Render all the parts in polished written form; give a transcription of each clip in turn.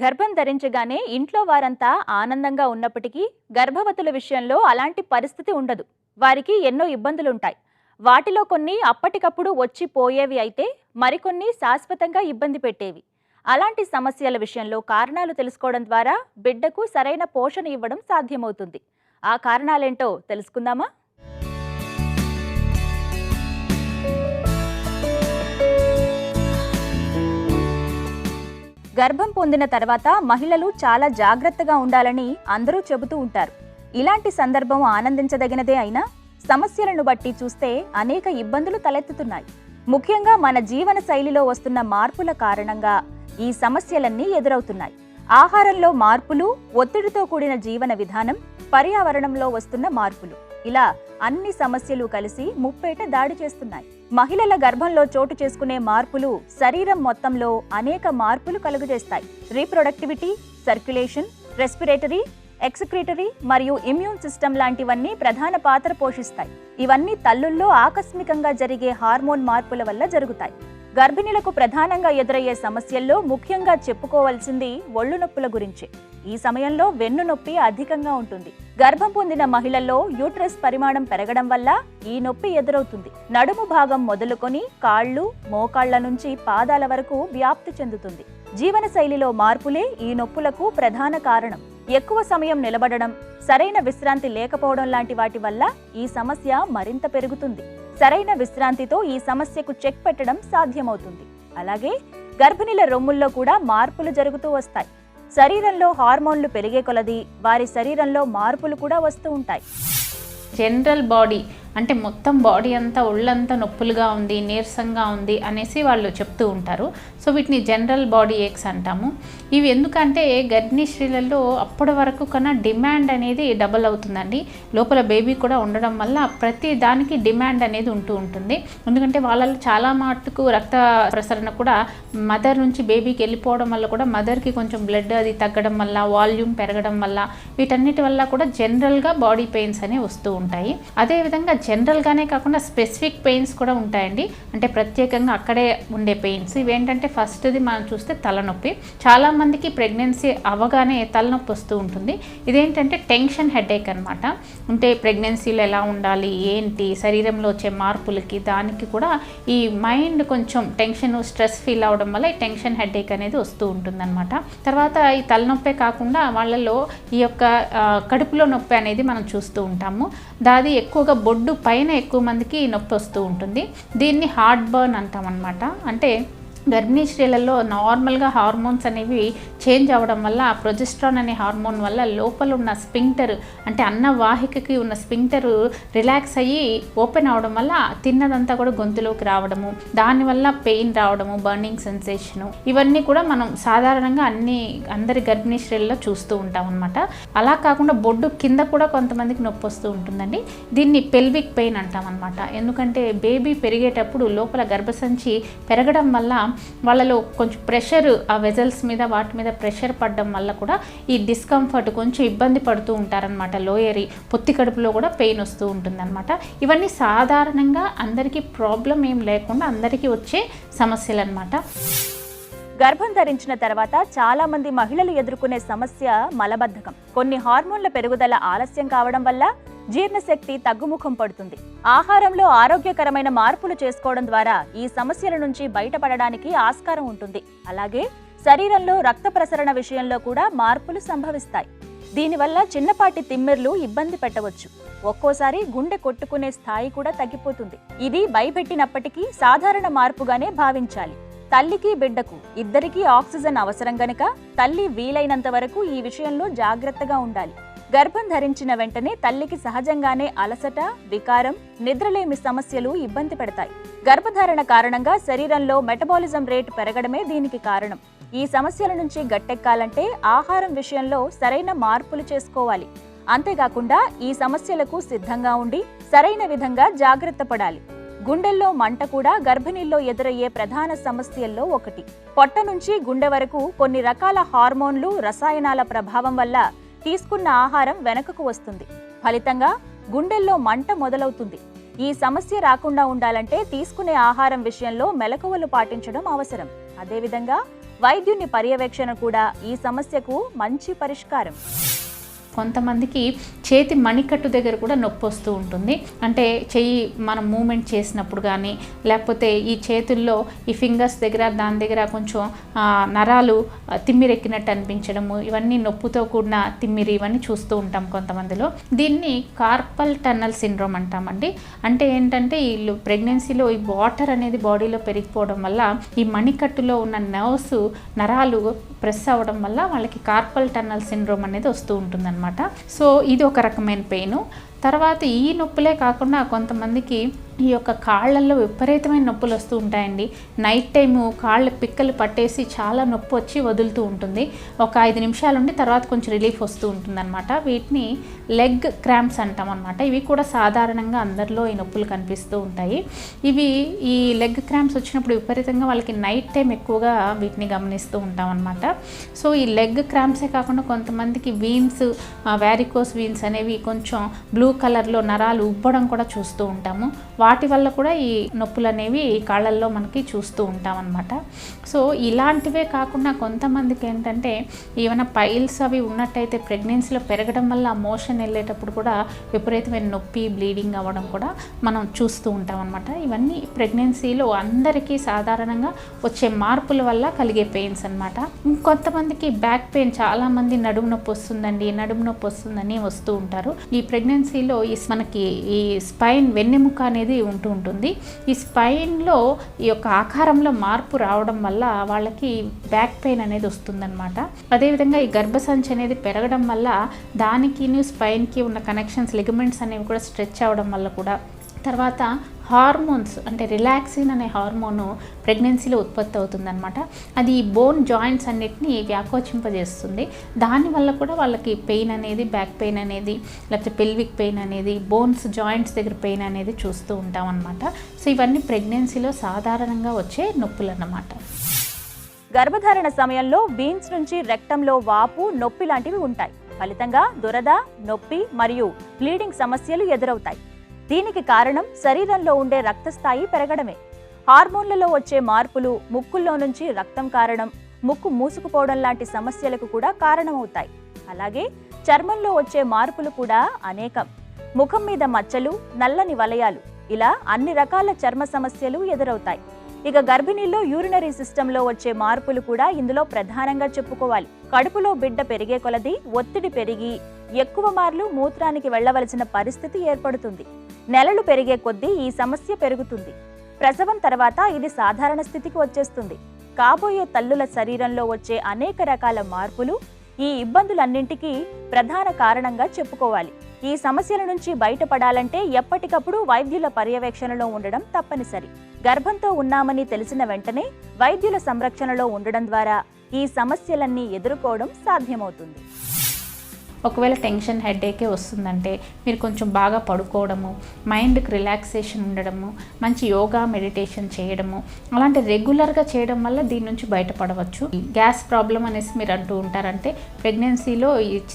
గర్భం ధరించగానే ఇంట్లో వారంతా ఆనందంగా ఉన్నప్పటికీ గర్భవతుల విషయంలో అలాంటి పరిస్థితి ఉండదు. వారికి ఎన్నో ఇబ్బందులుంటాయి. వాటిలో కొన్ని అప్పటికప్పుడు వచ్చి పోయేవి అయితే మరికొన్ని శాశ్వతంగా ఇబ్బంది పెట్టేవి. అలాంటి సమస్యల విషయంలో కారణాలు తెలుసుకోవడం ద్వారా బిడ్డకు సరైన పోషణ ఇవ్వడం సాధ్యమవుతుంది. ఆ కారణాలేంటో తెలుసుకుందామా? గర్భం పొందిన తర్వాత మహిళలు చాలా జాగ్రత్తగా ఉండాలని అందరూ చెబుతూ ఉంటారు. ఇలాంటి సందర్భం ఆనందించదగినదే అయినా సమస్యలను బట్టి చూస్తే అనేక ఇబ్బందులు తలెత్తుతున్నాయి. ముఖ్యంగా మన జీవన శైలిలో వస్తున్న మార్పుల కారణంగా ఈ సమస్యలన్నీ ఎదురవుతున్నాయి. ఆహారంలో మార్పులు, ఒత్తిడితో కూడిన జీవన విధానం, పర్యావరణంలో వస్తున్న మార్పులు, ఇలా అన్ని సమస్యలు కలిసి ముప్పేట దాడి చేస్తున్నాయి. మహిళల గర్భంలో చోటు చేసుకునే మార్పులు శరీరం మొత్తంలో అనేక మార్పులు కలుగజేస్తాయి. రీప్రొడక్టివిటీ, సర్క్యులేషన్, రెస్పిరేటరీ, ఎక్స్క్రీటరీ మరియు ఇమ్యూన్ సిస్టమ్ లాంటివన్నీ ప్రధాన పాత్ర పోషిస్తాయి. ఇవన్నీ తల్లుల్లో ఆకస్మికంగా జరిగే హార్మోన్ మార్పుల వల్ల జరుగుతాయి. గర్భిణులకు ప్రధానంగా ఎదురయ్యే సమస్యల్లో ముఖ్యంగా చెప్పుకోవాల్సింది ఒళ్ళు నొప్పుల గురించే. ఈ సమయంలో వెన్ను నొప్పి అధికంగా ఉంటుంది. గర్భం పొందిన మహిళల్లో యూట్రస్ పరిమాణం పెరగడం వల్ల ఈ నొప్పి ఎదురవుతుంది. నడుము భాగం మొదలుకొని కాళ్ళు, మోకాళ్ల నుంచి పాదాల వరకు వ్యాప్తి చెందుతుంది. జీవనశైలిలో మార్పులే ఈ నొప్పులకు ప్రధాన కారణం. ఎక్కువ సమయం నిలబడడం, సరైన విశ్రాంతి లేకపోవడం లాంటి వాటి వల్ల ఈ సమస్య మరింత పెరుగుతుంది. సరైన విశ్రాంతితో ఈ సమస్యకు చెక్ పెట్టడం సాధ్యమవుతుంది. అలాగే గర్భిణీల రొమ్ముల్లో కూడా మార్పులు జరుగుతూ వస్తాయి. శరీరంలో హార్మోన్లు పెరిగే కొలది వారి శరీరంలో మార్పులు కూడా వస్తూ ఉంటాయి. జనరల్ బాడీ అంటే మొత్తం బాడీ అంతా ఒళ్ళంతా నొప్పులుగా ఉంది, నీరసంగా ఉంది అనేసి వాళ్ళు చెప్తూ ఉంటారు. సో వీటిని జనరల్ బాడీ ఏక్స్ అంటాము. ఇవి ఎందుకంటే గర్భిణీ స్త్రీలలో అప్పటి వరకు కన్నా డిమాండ్ అనేది డబల్ అవుతుందండి. లోపల బేబీ కూడా ఉండడం వల్ల ప్రతి దానికి డిమాండ్ అనేది ఉంటూ ఉంటుంది. ఎందుకంటే వాళ్ళలో చాలా మటుకు రక్త ప్రసరణ కూడా మదర్ నుంచి బేబీకి వెళ్ళిపోవడం వల్ల కూడా మదర్కి కొంచెం బ్లడ్ అది తగ్గడం వల్ల, వాల్యూమ్ పెరగడం వల్ల, వీటన్నిటి వల్ల కూడా జనరల్గా బాడీ పెయిన్స్ అనేవి వస్తూ ఉంటాయి. అదేవిధంగా జనరల్గానే కాకుండా స్పెసిఫిక్ పెయిన్స్ కూడా ఉంటాయండి. అంటే ప్రత్యేకంగా అక్కడే ఉండే పెయిన్స్. ఇవేంటంటే ఫస్ట్ది మనం చూస్తే తలనొప్పి. చాలామందికి ప్రెగ్నెన్సీ అవగానే తలనొప్పి వస్తూ ఉంటుంది. ఇదేంటంటే టెన్షన్ హెడేక్ అనమాట. అంటే ప్రెగ్నెన్సీలో ఎలా ఉండాలి, ఏంటి, శరీరంలో వచ్చే మార్పులకి దానికి కూడా ఈ మైండ్ కొంచెం టెన్షన్, స్ట్రెస్ ఫీల్ అవడం వల్ల ఈ టెన్షన్ హెడేక్ అనేది వస్తూ ఉంటుందన్నమాట. తర్వాత ఈ తలనొప్పే కాకుండా వాళ్ళలో ఈ యొక్క కడుపులో నొప్పి అనేది మనం చూస్తూ ఉంటాము. దాది ఎక్కువగా బొడ్డు పైన ఎక్కువ మందికి నొప్పి వస్తూ ఉంటుంది. దీన్ని హార్ట్ బర్న్ అంటాం అన్నమాట. అంటే గర్భిణీ స్త్రీలలో నార్మల్గా హార్మోన్స్ అనేవి చేంజ్ అవ్వడం వల్ల ప్రొజెస్ట్రాన్ అనే హార్మోన్ వల్ల లోపల ఉన్న స్పింక్టర్ అంటే అన్నవాహికకి ఉన్న స్పింక్టర్ రిలాక్స్ అయ్యి ఓపెన్ అవడం వల్ల తిన్నదంతా కూడా గొంతులోకి రావడము, దానివల్ల పెయిన్ రావడము, బర్నింగ్ సెన్సేషను, ఇవన్నీ కూడా మనం సాధారణంగా అందరి గర్భిణీ స్త్రీలలో చూస్తూ ఉంటాం అనమాట. అలా కాకుండా బొడ్డు కింద కూడా కొంతమందికి నొప్పి వస్తూ ఉంటుందండి. దీన్ని పెల్విక్ పెయిన్ అంటాం అనమాట. ఎందుకంటే బేబీ పెరిగేటప్పుడు లోపల గర్భసంచి పెరగడం వల్ల వాళ్ళలో కొంచెం ప్రెషర్ ఆ వెజల్స్ మీద వాటి మీద ప్రెషర్ పడడం వల్ల కూడా ఈ డిస్కంఫర్ట్ కొంచెం ఇబ్బంది పడుతూ ఉంటారనమాట. లోయరి పొత్తి కడుపులో కూడా పెయిన్ వస్తూ ఉంటుందన్నమాట. ఇవన్నీ సాధారణంగా అందరికీ ప్రాబ్లం ఏం లేకుండా అందరికీ వచ్చే సమస్యలు అనమాట. గర్భం ధరించిన తర్వాత చాలా మంది మహిళలు ఎదుర్కొనే సమస్య మలబద్ధకం. కొన్ని హార్మోన్ల పెరుగుదల ఆలస్యం కావడం వల్ల జీర్ణశక్తి తగ్గుముఖం పడుతుంది. ఆహారంలో ఆరోగ్యకరమైన మార్పులు చేసుకోవడం ద్వారా ఈ సమస్యల నుంచి బయటపడడానికి ఆస్కారం ఉంటుంది. అలాగే శరీరంలో రక్త ప్రసరణ విషయంలో కూడా మార్పులు సంభవిస్తాయి. దీనివల్ల చిన్నపాటి తిమ్మిర్లు ఇబ్బంది పెట్టవచ్చు. ఒక్కోసారి గుండె కొట్టుకునే స్థాయి కూడా తగ్గిపోతుంది. ఇది భయపెట్టినప్పటికీ సాధారణ మార్పుగానే భావించాలి. తల్లికి బిడ్డకు ఇద్దరికీ ఆక్సిజన్ అవసరం గనక తల్లి వీలైనంత వరకు ఈ విషయంలో జాగ్రత్తగా ఉండాలి. గర్భం ధరించిన వెంటనే తల్లికి సహజంగానే అలసట, వికారం, నిద్రలేమి సమస్యలు ఇబ్బంది పెడతాయి. గర్భధారణ కారణంగా శరీరంలో మెటబాలిజం రేటు పెరగడమే దీనికి కారణం. ఈ సమస్యల నుంచి గట్టెక్కాలంటే ఆహారం విషయంలో సరైన మార్పులు చేసుకోవాలి. అంతేకాకుండా ఈ సమస్యలకు సిద్ధంగా ఉండి సరైన విధంగా జాగ్రత్త పడాలి. గుండెల్లో మంట కూడా గర్భిణీల్లో ఎదురయ్యే ప్రధాన సమస్యల్లో ఒకటి. పొట్ట నుంచి గుండె వరకు కొన్ని రకాల హార్మోన్లు, రసాయనాల ప్రభావం వల్ల తీసుకున్న ఆహారం వెనకకు వస్తుంది. ఫలితంగా గుండెల్లో మంట మొదలవుతుంది. ఈ సమస్య రాకుండా ఉండాలంటే తీసుకునే ఆహారం విషయంలో మెలకువలు పాటించడం అవసరం. అదేవిధంగా వైద్యుని పర్యవేక్షణ కూడా ఈ సమస్యకు మంచి పరిష్కారం. కొంతమందికి చేతి మణికట్టు దగ్గర కూడా నొప్పి వస్తూ ఉంటుంది. అంటే చెయ్యి మనం మూమెంట్ చేసినప్పుడు కానీ, లేకపోతే ఈ చేతుల్లో ఈ ఫింగర్స్ దగ్గర దాని దగ్గర కొంచెం నరాలు తిమ్మిరెక్కినట్టు అనిపించడము, ఇవన్నీ నొప్పితో కూడిన తిమ్మిరి, ఇవన్నీ చూస్తూ ఉంటాం కొంతమందిలో. దీన్ని కార్పల్ టన్నల్ సిండ్రోమ్ అంటామండి. అంటే ఏంటంటే వీళ్ళు ప్రెగ్నెన్సీలో ఈ వాటర్ అనేది బాడీలో పెరిగిపోవడం వల్ల ఈ మణికట్టులో ఉన్న నర్వ్స్ నరాలు ప్రెస్ అవ్వడం వల్ల వాళ్ళకి కార్పల్ టన్నల్ సిండ్రోమ్ అనేది వస్తూ ఉంటుందన్నమాట. సో ఇది ఒక రకమైన పెయిన్. తర్వాత ఈ నొప్పులే కాకుండా కొంతమందికి ఈ యొక్క కాళ్ళల్లో విపరీతమైన నొప్పులు వస్తూ ఉంటాయండి. నైట్ టైము కాళ్ళ పిక్కలు పట్టేసి చాలా నొప్పి వచ్చి వదులుతూ ఉంటుంది. ఒక 5 నిమిషాలు ఉండి తర్వాత కొంచెం రిలీఫ్ వస్తూ ఉంటుందన్నమాట. వీటిని లెగ్ క్రాంప్స్ అంటాం అనమాట. ఇవి కూడా సాధారణంగా అందరిలో ఈ నొప్పులు కనిపిస్తూ ఉంటాయి. ఇవి ఈ లెగ్ క్రాంప్స్ వచ్చినప్పుడు విపరీతంగా వాళ్ళకి నైట్ టైం ఎక్కువగా వీటిని గమనిస్తూ ఉంటాం అనమాట. సో ఈ లెగ్ క్రాంప్సే కాకుండా కొంతమందికి వీన్స్, వ్యారికోస్ వీన్స్ అనేవి కొంచెం బ్లూ కలర్లో నరాలు ఉబ్బడం కూడా చూస్తూ ఉంటాము. వాటి వల్ల కూడా ఈ నొప్పులు అనేవి కాళ్ళల్లో మనకి చూస్తూ ఉంటాం అన్నమాట. సో ఇలాంటివే కాకుండా కొంతమందికి ఏంటంటే ఏమైనా పైల్స్ అవి ఉన్నట్టయితే ప్రెగ్నెన్సీలో పెరగడం వల్ల మోషన్ వెళ్ళేటప్పుడు కూడా విపరీతమైన నొప్పి, బ్లీడింగ్ అవ్వడం కూడా మనం చూస్తూ ఉంటాం అన్నమాట. ఇవన్నీ ప్రెగ్నెన్సీలో అందరికీ సాధారణంగా వచ్చే మార్పుల వల్ల కలిగే పెయిన్స్ అన్నమాట. ఇంకొంతమందికి బ్యాక్ పెయిన్, చాలామంది నడుము నొప్పి వస్తుందండి, నడుము నొప్పి వస్తుందని వస్తూ ఉంటారు. ఈ ప్రెగ్నెన్సీలో మనకి ఈ స్పైన్, వెన్నెముక అనేది ఉంటూ ఉంటుంది. ఈ స్పైన్లో ఈ యొక్క ఆకారంలో మార్పు రావడం వల్ల వాళ్ళకి బ్యాక్ పెయిన్ అనేది వస్తుందన్నమాట. అదేవిధంగా ఈ గర్భసంచి అనేది పెరగడం వల్ల దానికి స్పైన్కి ఉన్న కనెక్షన్స్, లిగమెంట్స్ అనేవి కూడా స్ట్రెచ్ అవ్వడం వల్ల కూడా, తర్వాత హార్మోన్స్ అంటే రిలాక్సిన్ అనే హార్మోను ప్రెగ్నెన్సీలో ఉత్పత్తి అవుతుందన్నమాట. అది ఈ బోన్ జాయింట్స్ అన్నిటిని వ్యాకోచింపజేస్తుంది. దానివల్ల కూడా వాళ్ళకి పెయిన్ అనేది, బ్యాక్ పెయిన్ అనేది, లేకపోతే పెల్విక్ పెయిన్ అనేది, బోన్స్ జాయింట్స్ దగ్గర పెయిన్ అనేది చూస్తూ ఉంటాం అన్నమాట. సో ఇవన్నీ ప్రెగ్నెన్సీలో సాధారణంగా వచ్చే నొప్పులు అన్నమాట. గర్భధారణ సమయంలో వీన్స్ నుంచి రెక్టంలో వాపు, నొప్పి లాంటివి ఉంటాయి. ఫలితంగా దురద, నొప్పి మరియు బ్లీడింగ్ సమస్యలు ఎదురవుతాయి. దీనికి కారణం శరీరంలో ఉండే రక్తస్థాయి పెరగడమే. హార్మోన్లలో వచ్చే మార్పులు, ముక్కుల్లో నుంచి రక్తం కారడం, ముక్కు మూసుకుపోవడం లాంటి సమస్యలకు కూడా కారణమవుతాయి. అలాగే చర్మంలో వచ్చే మార్పులు కూడా అనేకం. ముఖం మీద మచ్చలు, నల్లని వలయాలు, ఇలా అన్ని రకాల చర్మ సమస్యలు ఎదురవుతాయి. ఇక గర్భిణీల్లో యూరినరీ సిస్టంలో వచ్చే మార్పులు కూడా ఇందులో ప్రధానంగా చెప్పుకోవాలి. కడుపులో బిడ్డ పెరిగే కొలది ఒత్తిడి పెరిగి ఎక్కువ మార్లు మూత్రానికి వెళ్లవలసిన పరిస్థితి ఏర్పడుతుంది. నెలలు పెరిగే కొద్దీ ఈ సమస్య పెరుగుతుంది. ప్రసవం తర్వాత ఇది సాధారణ స్థితికి వచ్చేస్తుంది. కాబోయే తల్లుల శరీరంలో వచ్చే అనేక రకాల మార్పులు ఈ ఇబ్బందులన్నింటికీ ప్రధాన కారణంగా చెప్పుకోవాలి. ఈ సమస్యల నుంచి బయటపడాలంటే ఎప్పటికప్పుడు వైద్యుల పర్యవేక్షణలో ఉండడం తప్పనిసరి. గర్భంతో ఉన్నామని తెలిసిన వెంటనే వైద్యుల సంరక్షణలో ఉండడం ద్వారా ఈ సమస్యలన్నీ ఎదుర్కోవడం సాధ్యమవుతుంది. ఒకవేళ టెన్షన్, హెడేకే వస్తుందంటే మీరు కొంచెం బాగా పడుకోవడము, మైండ్కి రిలాక్సేషన్ ఉండడము, మంచి యోగా, మెడిటేషన్ చేయడము, అలాంటి రెగ్యులర్గా చేయడం వల్ల దీని నుంచి బయటపడవచ్చు. గ్యాస్ ప్రాబ్లం అనేసి మీరు అంటూ ఉంటారంటే ప్రెగ్నెన్సీలో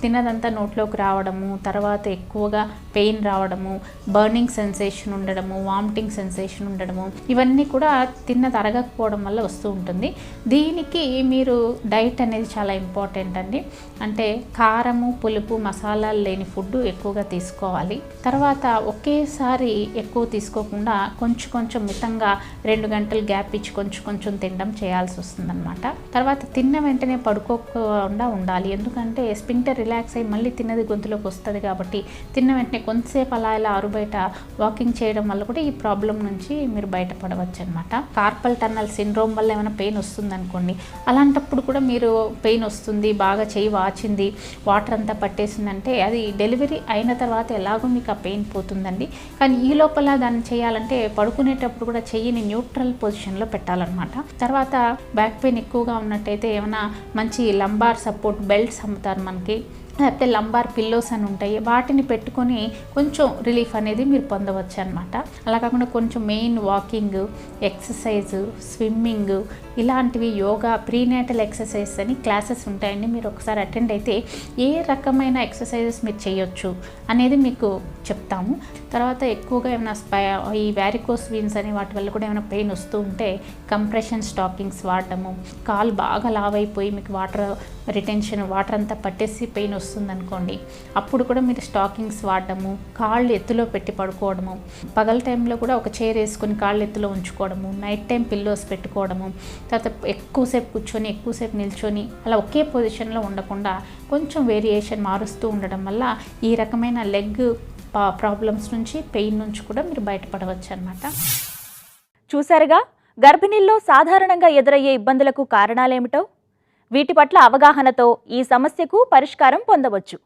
తిన్నదంతా నోట్లోకి రావడము, తర్వాత ఎక్కువగా పెయిన్ రావడము, బర్నింగ్ సెన్సేషన్ ఉండడము, వామిటింగ్ సెన్సేషన్ ఉండడము, ఇవన్నీ కూడా తిన్నది అరగకపోవడం వల్ల వస్తూ ఉంటుంది. దీనికి మీరు డైట్ అనేది చాలా ఇంపార్టెంట్ అండి. అంటే కారము, పులుపు, మసాలాలు లేని ఫుడ్ ఎక్కువగా తీసుకోవాలి. తర్వాత ఒకేసారి ఎక్కువ తీసుకోకుండా కొంచెం కొంచెం మితంగా 2 గంటలు గ్యాప్ ఇచ్చి కొంచెం కొంచెం తినడం చేయాల్సి వస్తుందన్నమాట. తర్వాత తిన్న వెంటనే పడుకోకుండా ఉండాలి. ఎందుకంటే స్పింక్టర్ రిలాక్స్ అయ్యి మళ్ళీ తిన్నది గొంతులోకి వస్తుంది కాబట్టి తిన్న వెంటనే కొంతసేపు అలా ఇలా ఆరుబయట వాకింగ్ చేయడం వల్ల కూడా ఈ ప్రాబ్లం నుంచి మీరు బయటపడవచ్చు అనమాట. కార్పల్ టన్నల్ సిండ్రోమ్ వల్ల ఏమైనా పెయిన్ వస్తుంది అనుకోండి, అలాంటప్పుడు కూడా మీరు పెయిన్ వస్తుంది, బాగా చేయి వాచింది, వాటర్ అంతా పట్టేసిందంటే అది డెలివరీ అయిన తర్వాత ఎలాగో మీకు ఆ పెయిన్ పోతుందండి. కానీ ఈ లోపల దాన్ని చేయాలంటే పడుకునేటప్పుడు కూడా చెయ్యిని న్యూట్రల్ పొజిషన్లో పెట్టాలన్నమాట. తర్వాత బ్యాక్ పెయిన్ ఎక్కువగా ఉన్నట్టయితే ఏమైనా మంచి లంబార్ సపోర్ట్ బెల్ట్స్ అమ్ముతారు మనకి, లేకపోతే లంబార్ పిల్లోస్ అని ఉంటాయి, వాటిని పెట్టుకొని కొంచెం రిలీఫ్ అనేది మీరు పొందవచ్చు అనమాట. అలా కాకుండా కొంచెం మెయిన్ వాకింగ్, ఎక్సర్సైజ్, స్విమ్మింగ్ ఇలాంటివి, యోగా, ప్రీనేటల్ ఎక్సర్సైజ్ అని క్లాసెస్ ఉంటాయండి. మీరు ఒకసారి అటెండ్ అయితే ఏ రకమైన ఎక్సర్సైజెస్ మీరు చేయొచ్చు అనేది మీకు చెప్తాము. తర్వాత ఎక్కువగా ఏమైనా ఈ వ్యారికోస్ వీన్స్ అని వాటి వల్ల కూడా ఏమైనా పెయిన్ వస్తూ ఉంటే కంప్రెషన్ స్టాకింగ్స్ వాడటము, కాలు బాగా లావైపోయి మీకు వాటర్ రిటెన్షన్, వాటర్ అంతా పట్టేసి పెయిన్ వస్తుందనుకోండి, అప్పుడు కూడా మీరు స్టాకింగ్స్ వాడడము, కాళ్ళు ఎత్తులో పెట్టి పడుకోవడము, పగల టైంలో కూడా ఒక చైర్ వేసుకొని కాళ్ళు ఎత్తులో ఉంచుకోవడము, నైట్ టైం పిల్లోస్ పెట్టుకోవడము, తర్వాత ఎక్కువసేపు కూర్చొని ఎక్కువసేపు నిల్చొని అలా ఒకే పొజిషన్లో ఉండకుండా కొంచెం వేరియేషన్ మారుస్తూ ఉండడం వల్ల ఈ రకమైన లెగ్ ప్రాబ్లమ్స్ నుంచి, పెయిన్ నుంచి కూడా మీరు బయటపడవచ్చు అన్నమాట. చూశారుగా గర్భిణీల్లో సాధారణంగా ఎదురయ్యే ఇబ్బందులకు కారణాలేమిటో. వీటి పట్ల అవగాహనతో ఈ సమస్యకు పరిష్కారం పొందవచ్చు.